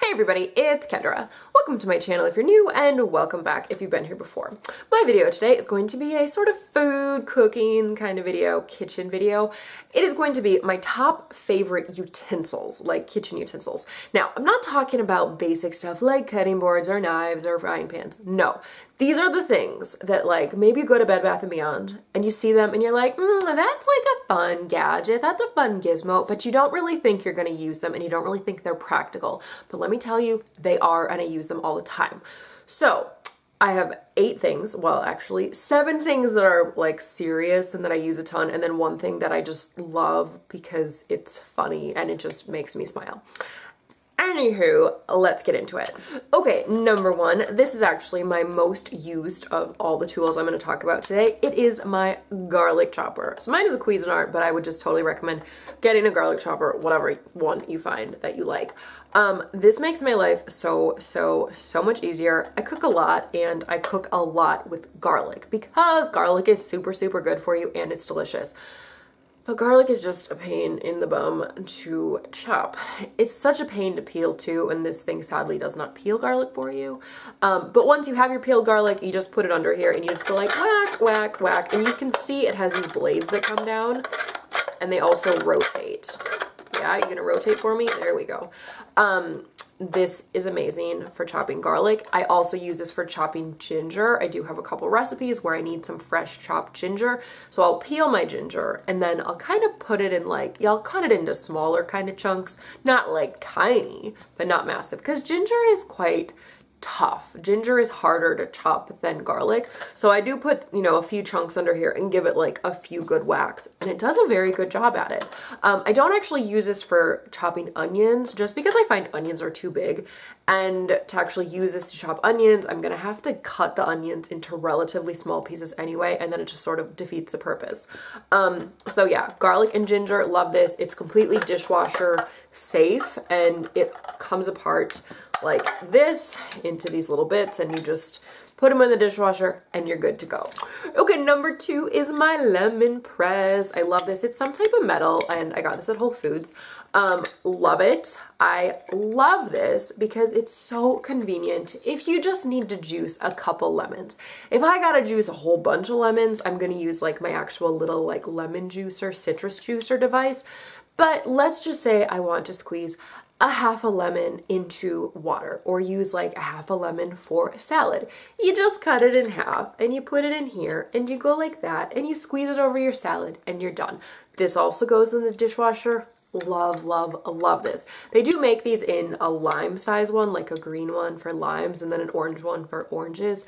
Hey everybody, it's Kendra. Welcome to my channel if you're new, and welcome back if you've been here before. My video today is going to be a sort of food cooking kind of video, kitchen video. It is going to be my top favorite utensils, like kitchen utensils. Now, I'm not talking about basic stuff like cutting boards or knives or frying pans. No, these are the things that like maybe you go to Bed Bath & Beyond and you see them and you're like, that's like a fun gadget, that's a fun gizmo, but you don't really think you're going to use them and you don't really think they're practical. But let me tell you, they are, and I use them all the time. So I have 8 things, well actually 7 things that are like serious and that I use a ton, and then 1 thing that I just love because it's funny and it just makes me smile. Anywho, let's get into it. Okay, number 1, this is actually my most used of all the tools I'm going to talk about today. It is my garlic chopper. So mine is a Cuisinart, but I would just totally recommend getting a garlic chopper, whatever one you find that you like. This makes my life so much easier. I cook a lot, and I cook a lot with garlic because garlic is super good for you and it's delicious. But garlic is just a pain in the bum to chop. It's such a pain to peel too, and this thing sadly does not peel garlic for you. But once you have your peeled garlic, you just put it under here and you just go like whack, whack, whack. And you can see it has these blades that come down and they also rotate. Yeah, you're gonna rotate for me? There we go. This is amazing for chopping garlic. I also use this for chopping ginger. I do have a couple recipes where I need some fresh chopped ginger. So I'll peel my ginger and then I'll kind of put it in like, yeah, I'll cut it into smaller kind of chunks, not like tiny, but not massive, because ginger is quite tough. Ginger is harder to chop than garlic. So I do put, a few chunks under here and give it like a few good whacks, and it does a very good job at it. I don't actually use this for chopping onions just because I find onions are too big, and to actually use this to chop onions, I'm gonna have to cut the onions into relatively small pieces anyway, and then it just sort of defeats the purpose. So yeah, garlic and ginger, love this. It's completely dishwasher safe, and it comes apart like this into these little bits, and you just put them in the dishwasher and you're good to go. Okay, number 2 is my lemon press. I love this. It's some type of metal, and I got this at Whole Foods. Love it. I love this because it's so convenient if you just need to juice a couple lemons. If I gotta juice a whole bunch of lemons, I'm gonna use like my actual little like lemon juicer, citrus juicer device. But let's just say I want to squeeze a half a lemon into water, or use like a half a lemon for a salad. You just cut it in half and you put it in here and you go like that and you squeeze it over your salad and you're done. This also goes in the dishwasher. Love this. They do make these in a lime size one, like a green one for limes and then an orange one for oranges.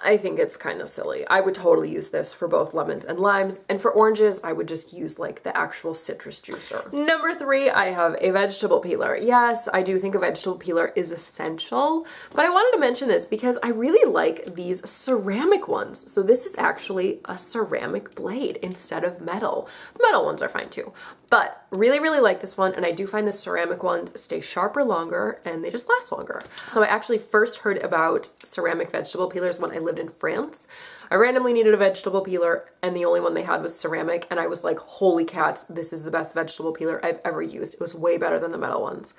I think it's kind of silly. I would totally use this for both lemons and limes, and for oranges, I would just use like the actual citrus juicer. Number 3, I have a vegetable peeler. Yes, I do think a vegetable peeler is essential, but I wanted to mention this because I really like these ceramic ones. So this is actually a ceramic blade instead of metal. Metal ones are fine too, but really like this one, and I do find the ceramic ones stay sharper longer and they just last longer. So I actually first heard about ceramic vegetable peelers when I lived in France. I randomly needed a vegetable peeler and the only one they had was ceramic, and I was like, holy cats, this is the best vegetable peeler I've ever used. It was way better than the metal ones.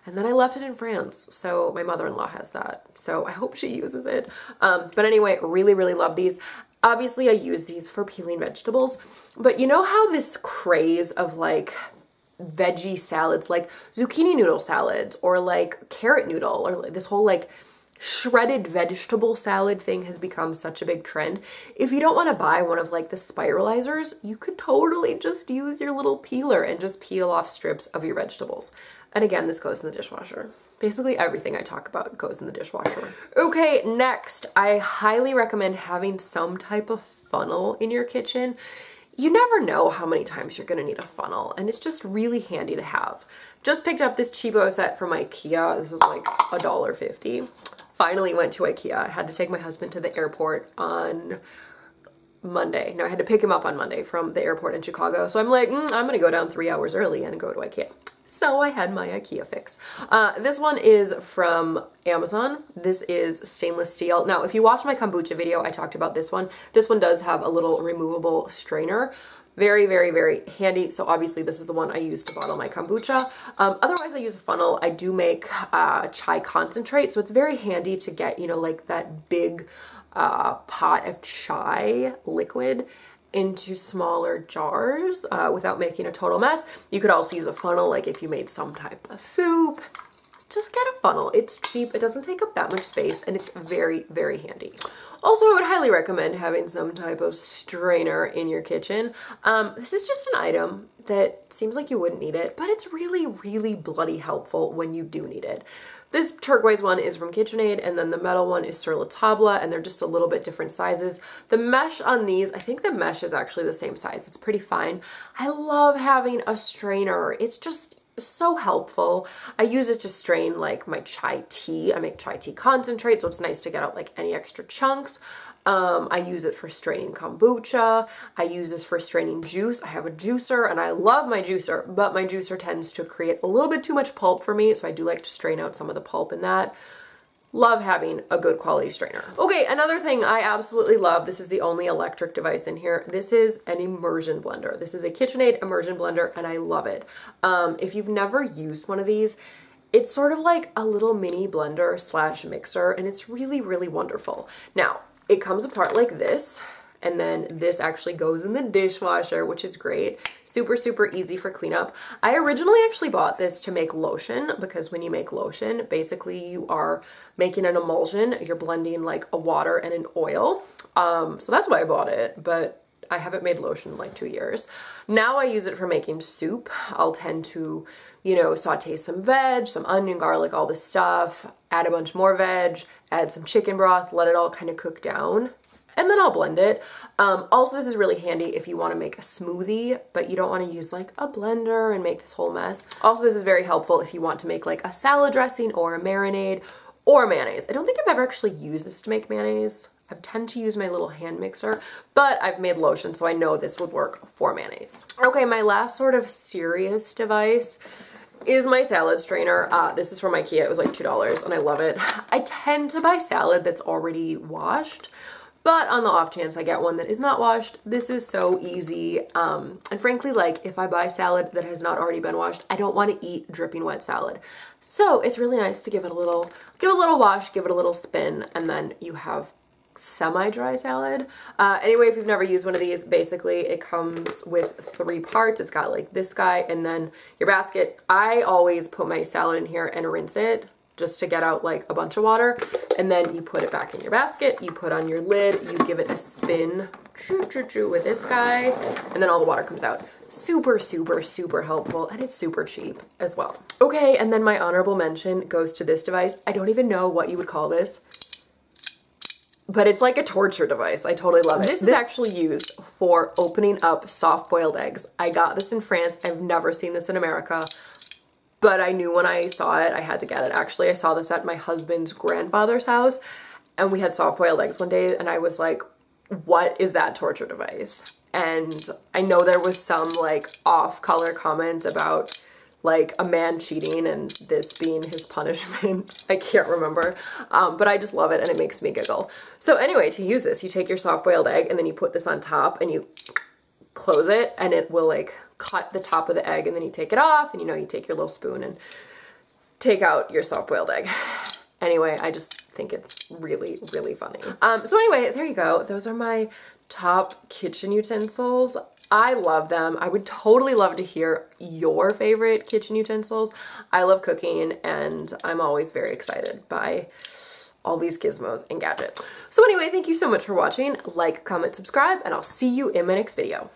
And then I left it in France, so my mother-in-law has that, so I hope she uses it. But anyway, really love these. Obviously, I use these for peeling vegetables, but you know how this craze of like veggie salads, like zucchini noodle salads or like carrot noodle, or this whole like shredded vegetable salad thing has become such a big trend. If you don't want to buy one of like the spiralizers, you could totally just use your little peeler and just peel off strips of your vegetables. And again, this goes in the dishwasher. Basically everything I talk about goes in the dishwasher. Okay, next, I highly recommend having some type of funnel in your kitchen. You never know how many times you're gonna need a funnel, and it's just really handy to have. Just picked up this cheapo set from IKEA. This was like $1.50. Finally went to IKEA. I had to take my husband to the airport on Monday. Now I had to pick him up on Monday from the airport in Chicago. So I'm like, I'm gonna go down 3 hours early and go to IKEA. So I had my IKEA fix. This one is from Amazon. This is stainless steel. Now, if you watched my kombucha video, I talked about this one. This one does have a little removable strainer, Very, very, very handy. So obviously this is the one I use to bottle my kombucha. Otherwise I use a funnel. I do make chai concentrate, so it's very handy to get, you know, like that big pot of chai liquid into smaller jars without making a total mess. You could also use a funnel, like if you made some type of soup. Just get a funnel. It's cheap, it doesn't take up that much space, and it's very, very handy. Also, I would highly recommend having some type of strainer in your kitchen. This is just an item that seems like you wouldn't need it, but it's really, really bloody helpful when you do need it. This turquoise one is from KitchenAid, and then the metal one is Sur La Table, and they're just a little bit different sizes. The mesh on these, I think the mesh is actually the same size. It's pretty fine. I love having a strainer. It's just so helpful. I use it to strain like my chai tea. I make chai tea concentrate, so it's nice to get out like any extra chunks. I use it for straining kombucha. I use this for straining juice. I have a juicer and I love my juicer, but my juicer tends to create a little bit too much pulp for me, so I do like to strain out some of the pulp in that. Love having a good quality strainer. Okay, another thing I absolutely love, this is the only electric device in here. This is an immersion blender. This is a KitchenAid immersion blender and I love it. If you've never used one of these, it's sort of like a little mini blender slash mixer, and it's really, really wonderful. Now, it comes apart like this, and then this actually goes in the dishwasher, which is great. Super, super easy for cleanup. I originally actually bought this to make lotion, because when you make lotion, basically you are making an emulsion. You're blending like a water and an oil. So that's why I bought it, but I haven't made lotion in like 2 years. Now I use it for making soup. I'll tend to, you know, saute some veg, some onion, garlic, all this stuff, add a bunch more veg, add some chicken broth, let it all kind of cook down, and then I'll blend it. Also, this is really handy if you want to make a smoothie, but you don't want to use like a blender and make this whole mess. Also, this is very helpful if you want to make like a salad dressing or a marinade or mayonnaise. I don't think I've ever actually used this to make mayonnaise. I tend to use my little hand mixer, but I've made lotion, so I know this would work for mayonnaise. Okay, my last sort of serious device is my salad strainer. This is from Ikea. It was like $2 and I love it. I tend to buy salad that's already washed, but on the off chance I get one that is not washed, this is so easy. And frankly, like if I buy salad that has not already been washed, I don't want to eat dripping wet salad. So it's really nice to give it a little wash, give it a little spin, and then you have semi-dry salad. Anyway, if you've never used one of these, basically it comes with 3 parts. It's got like this guy and then your basket. I always put my salad in here and rinse it just to get out like a bunch of water, and then you put it back in your basket, you put on your lid, you give it a spin with this guy, and then all the water comes out. Super, super, super helpful, and it's super cheap as well. Okay, and then my honorable mention goes to this device. I don't even know what you would call this, but it's like a torture device. I totally love it. This is actually used for opening up soft-boiled eggs. I got this in France. I've never seen this in America, but I knew when I saw it, I had to get it. Actually, I saw this at my husband's grandfather's house, and we had soft-boiled eggs one day, and I was like, what is that torture device? And I know there was some like off-color comment about like a man cheating and this being his punishment. I can't remember, but I just love it and it makes me giggle. So anyway, to use this, you take your soft-boiled egg and then you put this on top and you close it, and it will like cut the top of the egg, and then you take it off, and you know, you take your little spoon and take out your soft-boiled egg. Anyway, I just think it's really, really funny. So anyway, there you go. Those are my top kitchen utensils. I love them. I would totally love to hear your favorite kitchen utensils. I love cooking, and I'm always very excited by all these gizmos and gadgets. So anyway, thank you so much for watching. Like, comment, subscribe, and I'll see you in my next video.